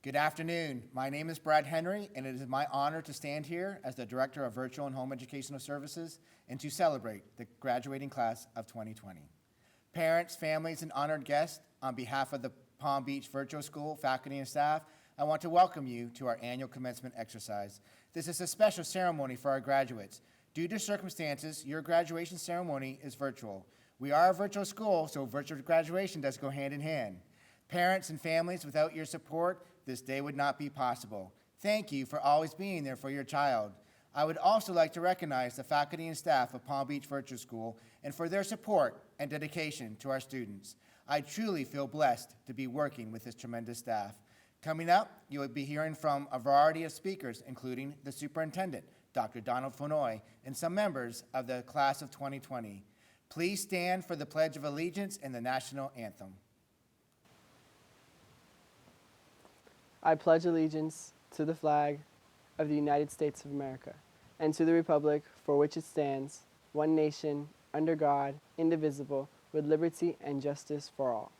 Good afternoon. My name is Brad Henry, and it is my honor to stand here as the Director of Virtual and Home Educational Services and to celebrate the graduating class of 2020. Parents, families, and honored guests, on behalf of the Palm Beach Virtual School faculty and staff, I want to welcome you to our annual commencement exercise. This is a special ceremony for our graduates. Due to circumstances, your graduation ceremony is virtual. We are a virtual school, so virtual graduation does go hand in hand. Parents and families, without your support, this day would not be possible. Thank you for always being there for your child. I would also like to recognize the faculty and staff of Palm Beach Virtual School and for their support and dedication to our students. I truly feel blessed to be working with this tremendous staff. Coming up, you will be hearing from a variety of speakers, including the superintendent, Dr. Donald Fenoy, and some members of the class of 2020. Please stand for the Pledge of Allegiance and the National Anthem. I pledge allegiance to the flag of the United States of America and to the republic for which it stands, one nation, under God, indivisible, with liberty and justice for all.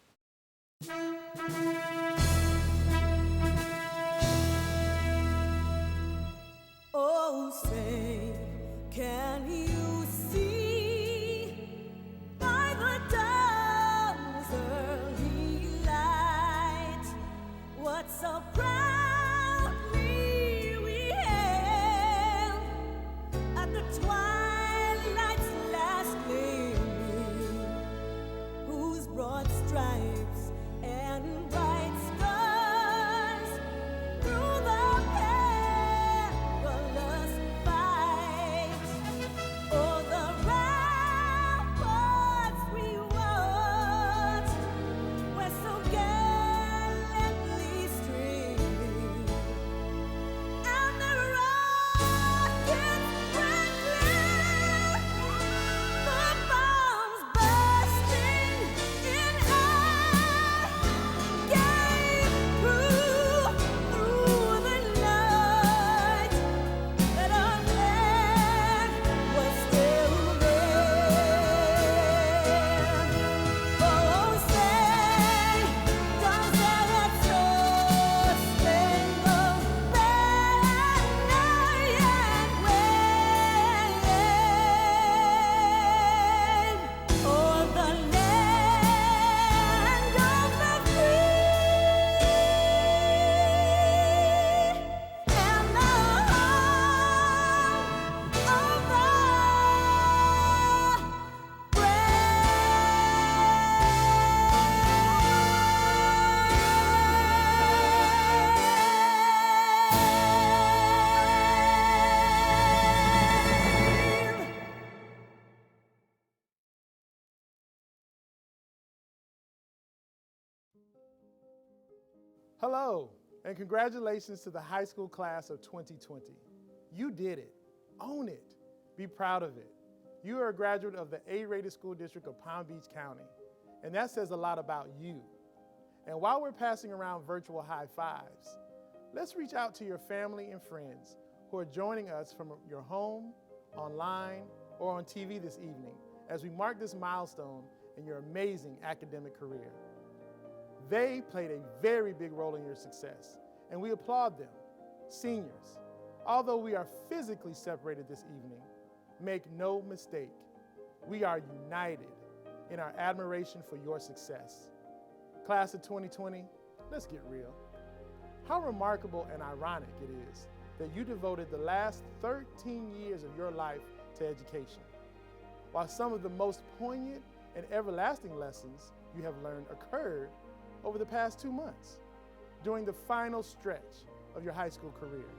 Oh, say, can you see by the dawn's early light what so proudly we hailed at the twilight's last gleaming, whose broad stripes and bright stars through the perilous fight o'er the ramparts we watched were so gallantly streaming, and the rockets rang clear, the bombs bursting in air gave proof through the night that our land was still there. Oh, say, does that star-spangled banner yet wave o'er the land of the free and the home of the brave? Hello, and congratulations to the high school class of 2020. You did it. Own it. Be proud of it. You are a graduate of the A-rated school district of Palm Beach County, and that says a lot about you. And while we're passing around virtual high fives, let's reach out to your family and friends who are joining us from your home, online, or on TV this evening as we mark this milestone in your amazing academic career. They played a very big role in your success, and we applaud them. Seniors, although we are physically separated this evening, make no mistake, we are united in our admiration for your success. Class of 2020, let's get real. How remarkable and ironic it is that you devoted the last 13 years of your life to education, while some of the most poignant and everlasting lessons you have learned occurred over the past 2 months, during the final stretch of your high school career.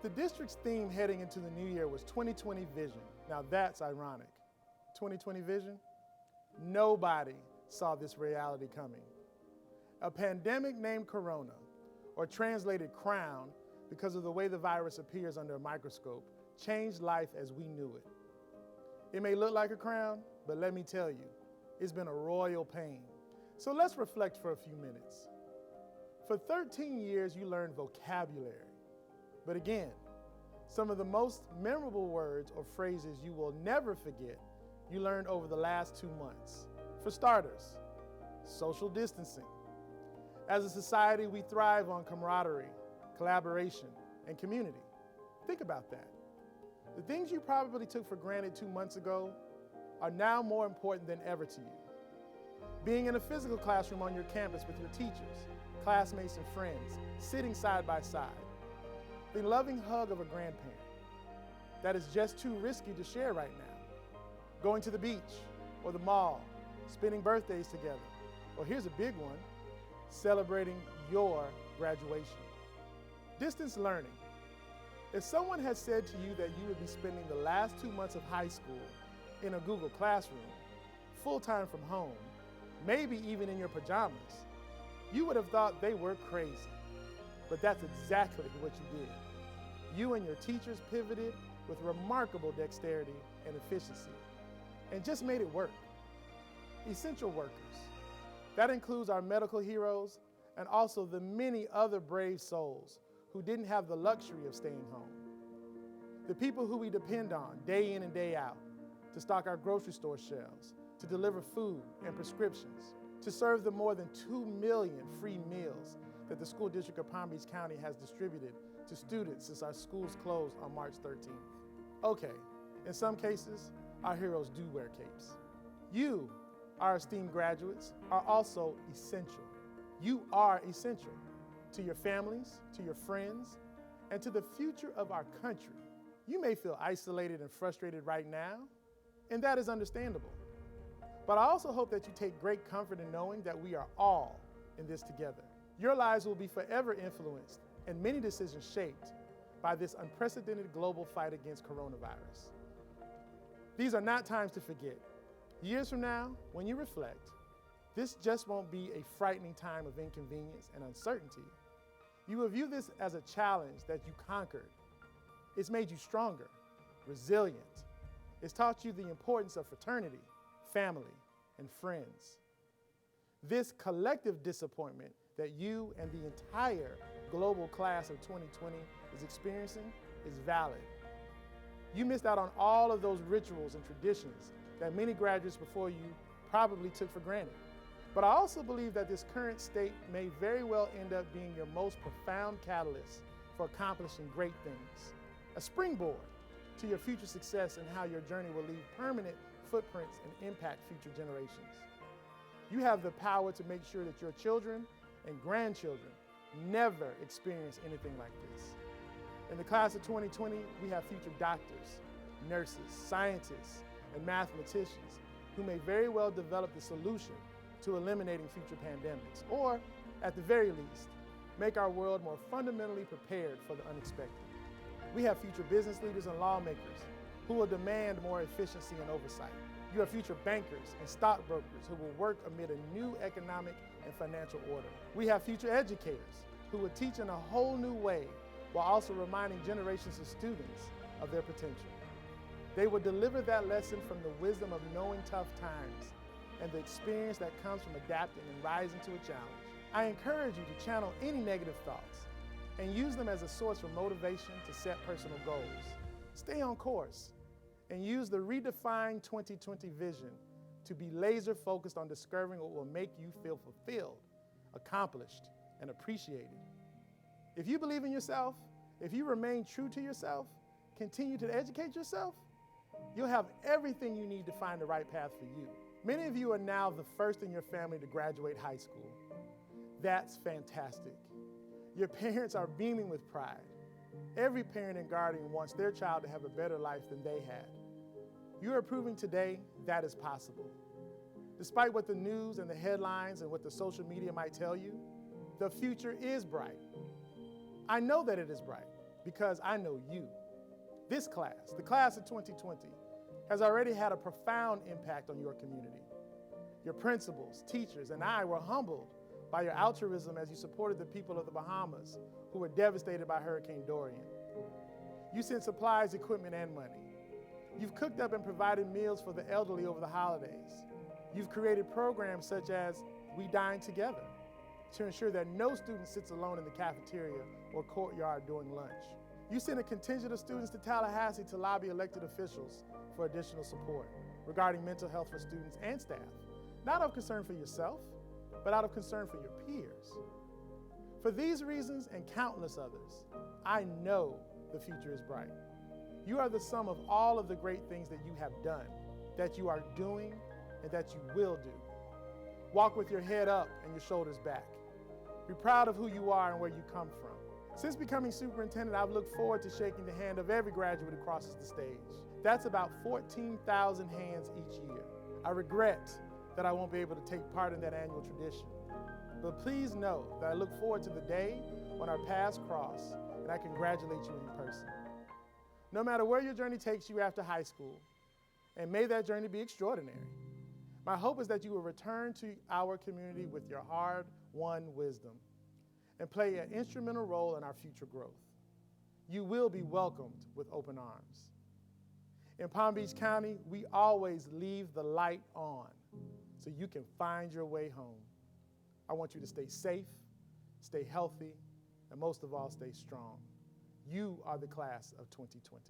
The district's theme heading into the new year was 2020 Vision. Now that's ironic. 2020 Vision? Nobody saw this reality coming. A pandemic named Corona, or translated crown because of the way the virus appears under a microscope, changed life as we knew it. It may look like a crown, but let me tell you, it's been a royal pain. So let's reflect for a few minutes. For 13 years, you learned vocabulary. But again, some of the most memorable words or phrases you will never forget, you learned over the last 2 months. For starters, social distancing. As a society, we thrive on camaraderie, collaboration, and community. Think about that. The things you probably took for granted 2 months ago are now more important than ever to you. Being in a physical classroom on your campus with your teachers, classmates, and friends, sitting side by side. The loving hug of a grandparent that is just too risky to share right now. Going to the beach or the mall, spending birthdays together. Or here's a big one, celebrating your graduation. Distance learning. If someone had said to you that you would be spending the last 2 months of high school in a Google Classroom, full-time from home, maybe even in your pajamas, you would have thought they were crazy. But that's exactly what you did. You and your teachers pivoted with remarkable dexterity and efficiency and just made it work. Essential workers. That includes our medical heroes and also the many other brave souls who didn't have the luxury of staying home. The people who we depend on day in and day out to stock our grocery store shelves, to deliver food and prescriptions, to serve the more than 2 million free meals that the School District of Palm Beach County has distributed to students since our schools closed on March 13th. Okay, in some cases, our heroes do wear capes. You, our esteemed graduates, are also essential. You are essential to your families, to your friends, and to the future of our country. You may feel isolated and frustrated right now, and that is understandable. But I also hope that you take great comfort in knowing that we are all in this together. Your lives will be forever influenced and many decisions shaped by this unprecedented global fight against coronavirus. These are not times to forget. Years from now, when you reflect, this just won't be a frightening time of inconvenience and uncertainty. You will view this as a challenge that you conquered. It's made you stronger, resilient. It's taught you the importance of fraternity, family, and friends. This collective disappointment that you and the entire global class of 2020 is experiencing is valid. You missed out on all of those rituals and traditions that many graduates before you probably took for granted. But I also believe that this current state may very well end up being your most profound catalyst for accomplishing great things. A springboard to your future success and how your journey will leave permanent footprints and impact future generations. You have the power to make sure that your children and grandchildren never experience anything like this. In the class of 2020, we have future doctors, nurses, scientists, and mathematicians who may very well develop the solution to eliminating future pandemics, or at the very least, make our world more fundamentally prepared for the unexpected. We have future business leaders and lawmakers who will demand more efficiency and oversight. You have future bankers and stockbrokers who will work amid a new economic and financial order. We have future educators who will teach in a whole new way while also reminding generations of students of their potential. They will deliver that lesson from the wisdom of knowing tough times and the experience that comes from adapting and rising to a challenge. I encourage you to channel any negative thoughts and use them as a source for motivation to set personal goals. Stay on course and use the redefined 2020 vision to be laser focused on discovering what will make you feel fulfilled, accomplished, and appreciated. If you believe in yourself, if you remain true to yourself, continue to educate yourself, you'll have everything you need to find the right path for you. Many of you are now the first in your family to graduate high school. That's fantastic. Your parents are beaming with pride. Every parent and guardian wants their child to have a better life than they had. You are proving today that is possible. Despite what the news and the headlines and what the social media might tell you, the future is bright. I know that it is bright because I know you. This class, the class of 2020, has already had a profound impact on your community. Your principals, teachers, and I were humbled by your altruism as you supported the people of the Bahamas who were devastated by Hurricane Dorian. You sent supplies, equipment, and money. You've cooked up and provided meals for the elderly over the holidays. You've created programs such as We Dine Together to ensure that no student sits alone in the cafeteria or courtyard during lunch. You sent a contingent of students to Tallahassee to lobby elected officials for additional support regarding mental health for students and staff, not of concern for yourself, but out of concern for your peers. For these reasons and countless others, I know the future is bright. You are the sum of all of the great things that you have done, that you are doing, and that you will do. Walk with your head up and your shoulders back. Be proud of who you are and where you come from. Since becoming superintendent, I've looked forward to shaking the hand of every graduate who crosses the stage. That's about 14,000 hands each year. I regret that I won't be able to take part in that annual tradition. But please know that I look forward to the day when our paths cross and I congratulate you in person. No matter where your journey takes you after high school, and may that journey be extraordinary, my hope is that you will return to our community with your hard-won wisdom and play an instrumental role in our future growth. You will be welcomed with open arms. In Palm Beach County, we always leave the light on so you can find your way home. I want you to stay safe, stay healthy, and most of all, stay strong. You are the class of 2020.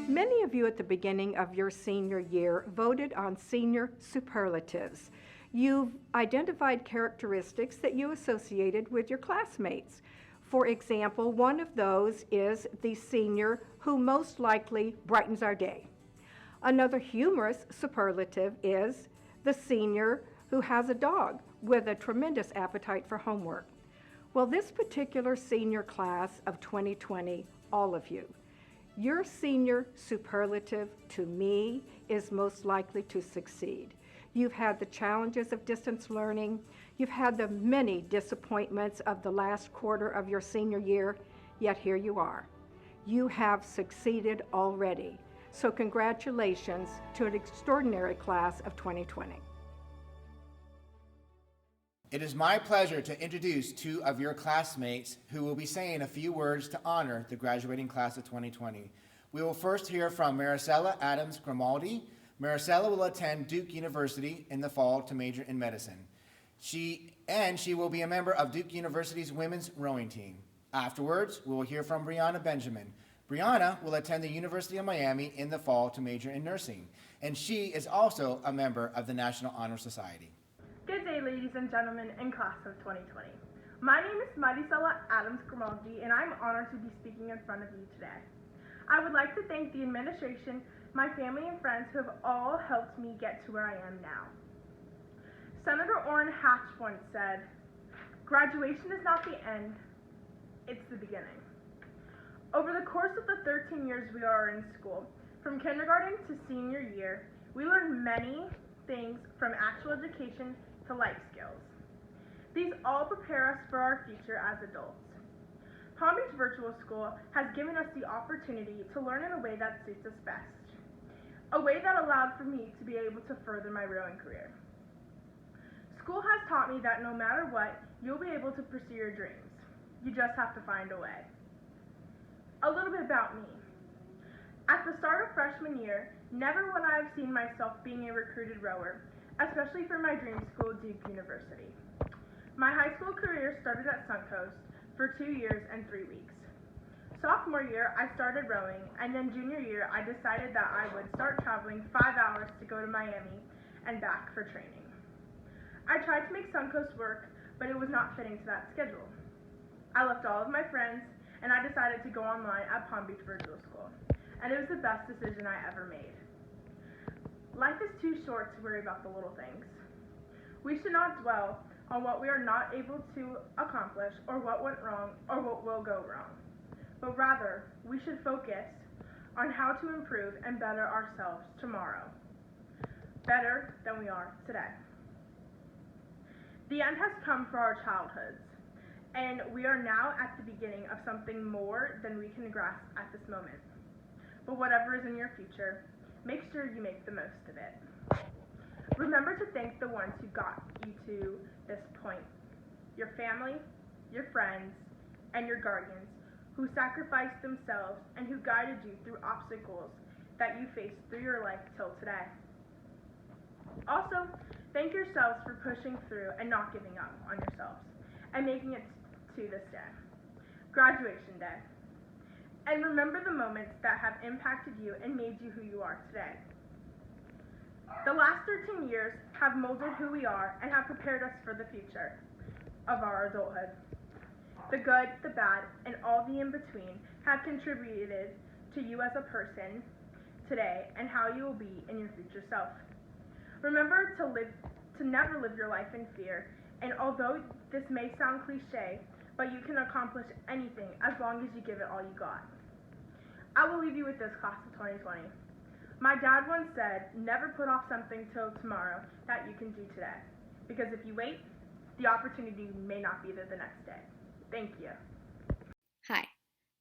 Many of you at the beginning of your senior year voted on senior superlatives. You've identified characteristics that you associated with your classmates. For example, one of those is the senior who most likely brightens our day. Another humorous superlative is the senior who has a dog with a tremendous appetite for homework. Well, this particular senior class of 2020, all of you, your senior superlative, to me, is most likely to succeed. You've had the challenges of distance learning. You've had the many disappointments of the last quarter of your senior year, yet here you are. You have succeeded already. So congratulations to an extraordinary class of 2020. It is my pleasure to introduce two of your classmates who will be saying a few words to honor the graduating class of 2020. We will first hear from Maricela Adams Grimaldi. Maricela will attend Duke University in the fall to major in medicine. She will be a member of Duke University's women's rowing team. Afterwards, we will hear from Brianna Benjamin. Brianna will attend the University of Miami in the fall to major in nursing, and she is also a member of the National Honor Society. Good day, ladies and gentlemen in class of 2020. My name is Maricela Adams Grimaldi, and I'm honored to be speaking in front of you today. I would like to thank the administration, my family and friends who have all helped me get to where I am now. Senator Orrin Hatch once said, "Graduation is not the end, it's the beginning." Over the course of the 13 years we are in school, from kindergarten to senior year, we learn many things from actual education to life skills. These all prepare us for our future as adults. Palm Beach Virtual School has given us the opportunity to learn in a way that suits us best, a way that allowed for me to be able to further my rowing career. School has taught me that no matter what, you'll be able to pursue your dreams. You just have to find a way. A little bit about me. At the start of freshman year, never would I have seen myself being a recruited rower, especially for my dream school, Duke University. My high school career started at Suncoast for 2 years and 3 weeks. Sophomore year, I started rowing, and then junior year, I decided that I would start traveling 5 hours to go to Miami and back for training. I tried to make Suncoast work, but it was not fitting to that schedule. I left all of my friends, and I decided to go online at Palm Beach Virtual School, and it was the best decision I ever made. Life is too short to worry about the little things. We should not dwell on what we are not able to accomplish, or what went wrong, or what will go wrong. But rather, we should focus on how to improve and better ourselves tomorrow, better than we are today. The end has come for our childhoods, and we are now at the beginning of something more than we can grasp at this moment. But whatever is in your future, make sure you make the most of it. Remember to thank the ones who got you to this point. Your family, your friends, and your guardians who sacrificed themselves and who guided you through obstacles that you faced through your life till today. Also, thank yourselves for pushing through and not giving up on yourselves and making it to this day, graduation day. and remember the moments that have impacted you and made you who you are today. The last 13 years have molded who we are and have prepared us for the future of our adulthood. The good, the bad, and all the in-between have contributed to you as a person today and how you will be in your future self. Remember to never live your life in fear, and although this may sound cliche, but you can accomplish anything as long as you give it all you got. I will leave you with this, class of 2020. My dad once said, never put off something till tomorrow that you can do today, because if you wait, the opportunity may not be there the next day. Thank you. Hi,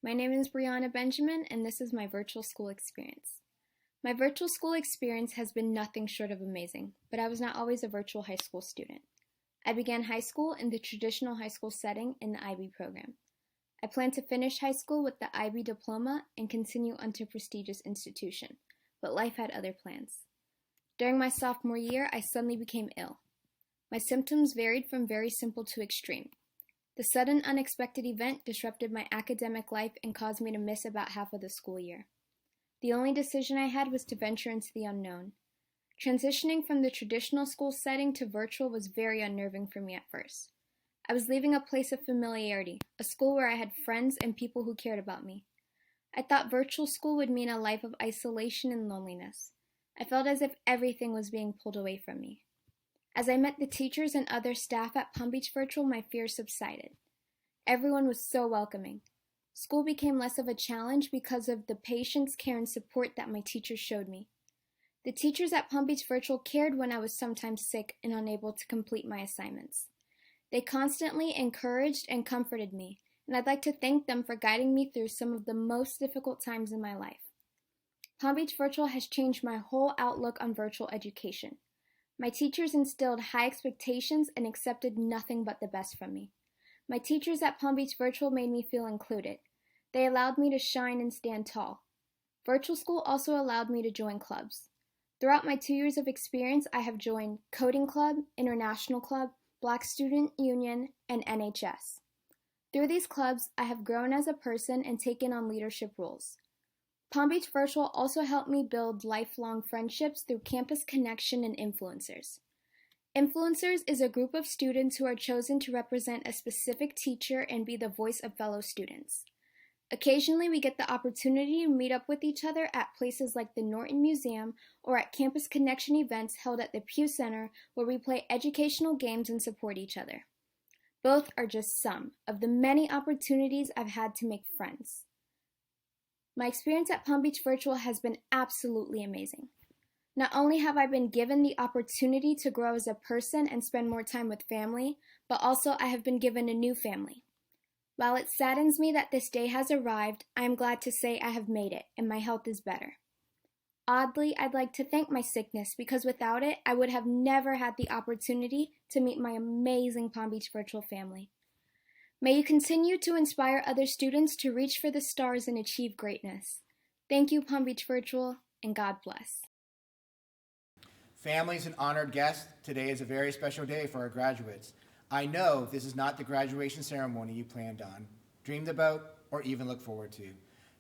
my name is Brianna Benjamin, and this is my virtual school experience. My virtual school experience has been nothing short of amazing, but I was not always a virtual high school student. I began high school in the traditional high school setting in the IB program. I plan to finish high school with the IB diploma and continue onto a prestigious institution, but life had other plans. During my sophomore year, I suddenly became ill. My symptoms varied from very simple to extreme. The sudden unexpected event disrupted my academic life and caused me to miss about half of the school year. The only decision I had was to venture into the unknown. Transitioning from the traditional school setting to virtual was very unnerving for me at first. I was leaving a place of familiarity, a school where I had friends and people who cared about me. I thought virtual school would mean a life of isolation and loneliness. I felt as if everything was being pulled away from me. As I met the teachers and other staff at Palm Beach Virtual, my fears subsided. Everyone was so welcoming. School became less of a challenge because of the patience, care, and support that my teachers showed me. The teachers at Palm Beach Virtual cared when I was sometimes sick and unable to complete my assignments. They constantly encouraged and comforted me, and I'd like to thank them for guiding me through some of the most difficult times in my life. Palm Beach Virtual has changed my whole outlook on virtual education. My teachers instilled high expectations and accepted nothing but the best from me. My teachers at Palm Beach Virtual made me feel included. They allowed me to shine and stand tall. Virtual school also allowed me to join clubs. Throughout my 2 years of experience, I have joined Coding Club, International Club, Black Student Union, and NHS. Through these clubs, I have grown as a person and taken on leadership roles. Palm Beach Virtual also helped me build lifelong friendships through campus connection and influencers. Influencers is a group of students who are chosen to represent a specific teacher and be the voice of fellow students. Occasionally, we get the opportunity to meet up with each other at places like the Norton Museum or at campus connection events held at the Pew Center, where we play educational games and support each other. Both are just some of the many opportunities I've had to make friends. My experience at Palm Beach Virtual has been absolutely amazing. Not only have I been given the opportunity to grow as a person and spend more time with family, but also I have been given a new family. While it saddens me that this day has arrived, I am glad to say I have made it and my health is better. Oddly, I'd like to thank my sickness because without it, I would have never had the opportunity to meet my amazing Palm Beach Virtual family. May you continue to inspire other students to reach for the stars and achieve greatness. Thank you, Palm Beach Virtual, and God bless. Families and honored guests, today is a very special day for our graduates. I know this is not the graduation ceremony you planned on, dreamed about, or even looked forward to.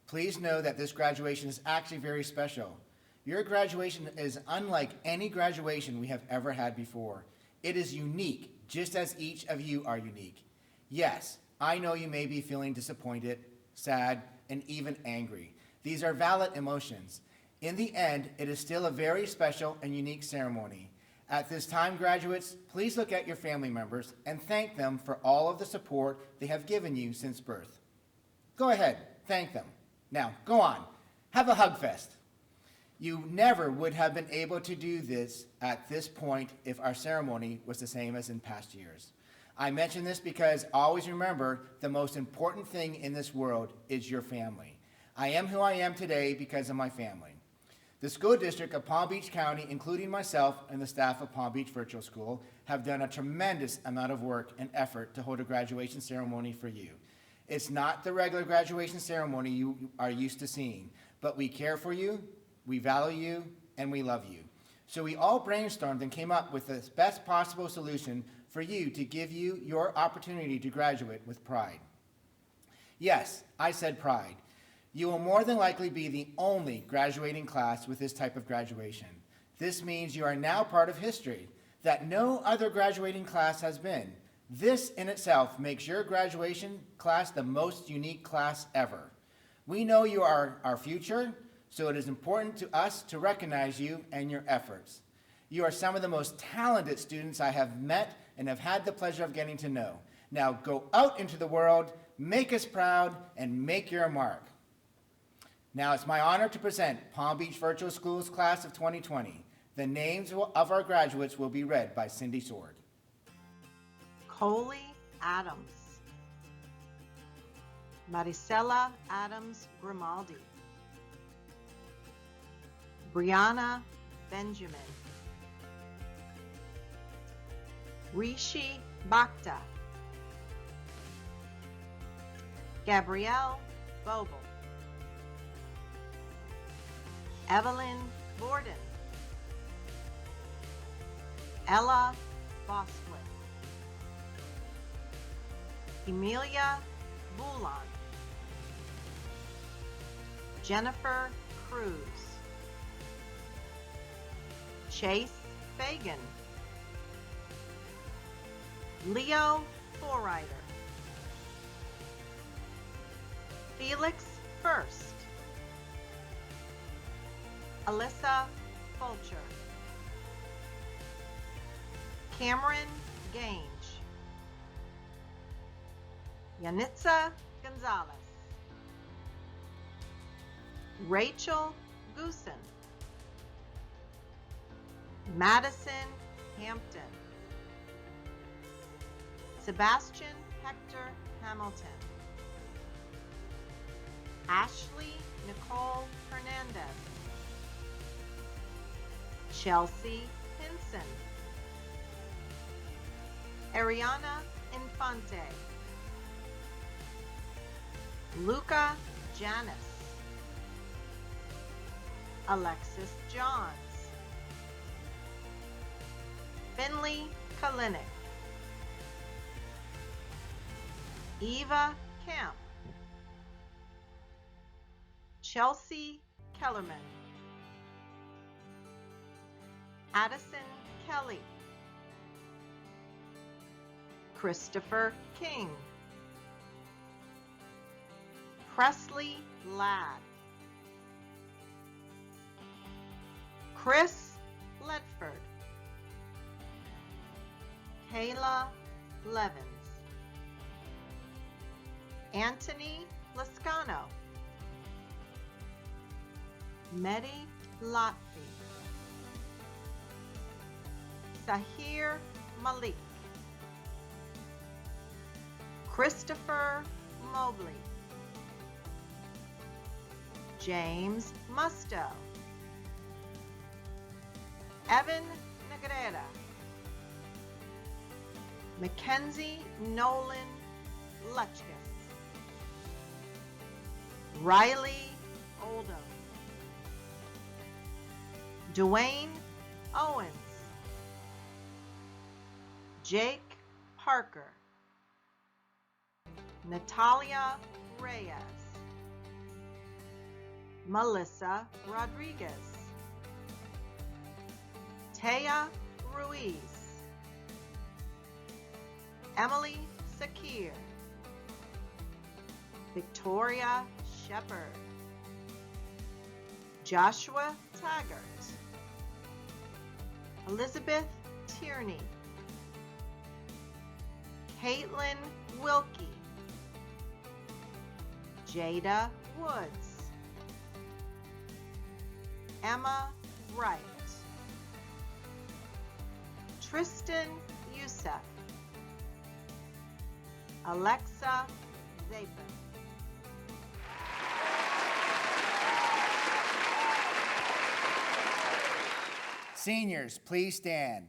Please know that this graduation is actually very special. Your graduation is unlike any graduation we have ever had before. It is unique, just as each of you are unique. Yes, I know you may be feeling disappointed, sad, and even angry. These are valid emotions. In the end, it is still a very special and unique ceremony. At this time, graduates, please look at your family members and thank them for all of the support they have given you since birth. Go ahead, thank them. Now, go on, have a hug fest. You never would have been able to do this at this point if our ceremony was the same as in past years. I mention this because always remember the most important thing in this world is your family. I am who I am today because of my family. The school district of Palm Beach County, including myself and the staff of Palm Beach Virtual School, have done a tremendous amount of work and effort to hold a graduation ceremony for you. It's not the regular graduation ceremony you are used to seeing, but we care for you, we value you, and we love you. So we all brainstormed and came up with the best possible solution for you to give you your opportunity to graduate with pride. Yes, I said pride. You will more than likely be the only graduating class with this type of graduation. This means you are now part of history that no other graduating class has been. This in itself makes your graduation class the most unique class ever. We know you are our future, so it is important to us to recognize you and your efforts. You are some of the most talented students I have met and have had the pleasure of getting to know. Now go out into the world, make us proud, and make your mark. Now it's my honor to present Palm Beach Virtual Schools Class of 2020. The names of our graduates will be read by Cindy Sword. Coley Adams, Maricela Adams Grimaldi, Brianna Benjamin, Rishi Bhakta, Gabrielle Boble, Evelyn Borden, Ella Boswick, Emilia Boulon, Jennifer Cruz, Chase Fagan, Leo Forrider, Felix First, Alyssa Fulcher, Cameron Gange, Yanitza Gonzalez, Rachel Goosen, Madison Hampton, Sebastian Hector Hamilton, Ashley Nicole Hernandez, Chelsea Hinson, Ariana Infante, Luca Janis, Alexis Johns, Finley Kalinick, Eva Camp, Chelsea Kellerman, Addison Kelly, Christopher King, Presley Ladd, Chris Ledford, Kayla Levins, Anthony Lascano, Mehdi Lotfi, Sahir Malik, Christopher Mobley, James Musto, Evan Negrera, Mackenzie Nolan Lutchkis, Riley Oldham, Dwayne Owens, Jake Parker, Natalia Reyes, Melissa Rodriguez, Taya Ruiz, Emily Sakir, Victoria Shepard, Joshua Taggart, Elizabeth Tierney, Caitlin Wilkie, Jada Woods, Emma Wright, Tristan Youssef, Alexa Zapin. Seniors, please stand.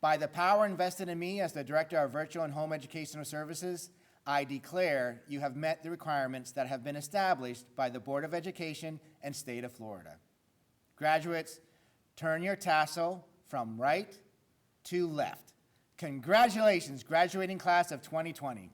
By the power invested in me as the Director of Virtual and Home Educational Services, I declare you have met the requirements that have been established by the Board of Education and State of Florida. Graduates, turn your tassel from right to left. Congratulations, graduating class of 2020.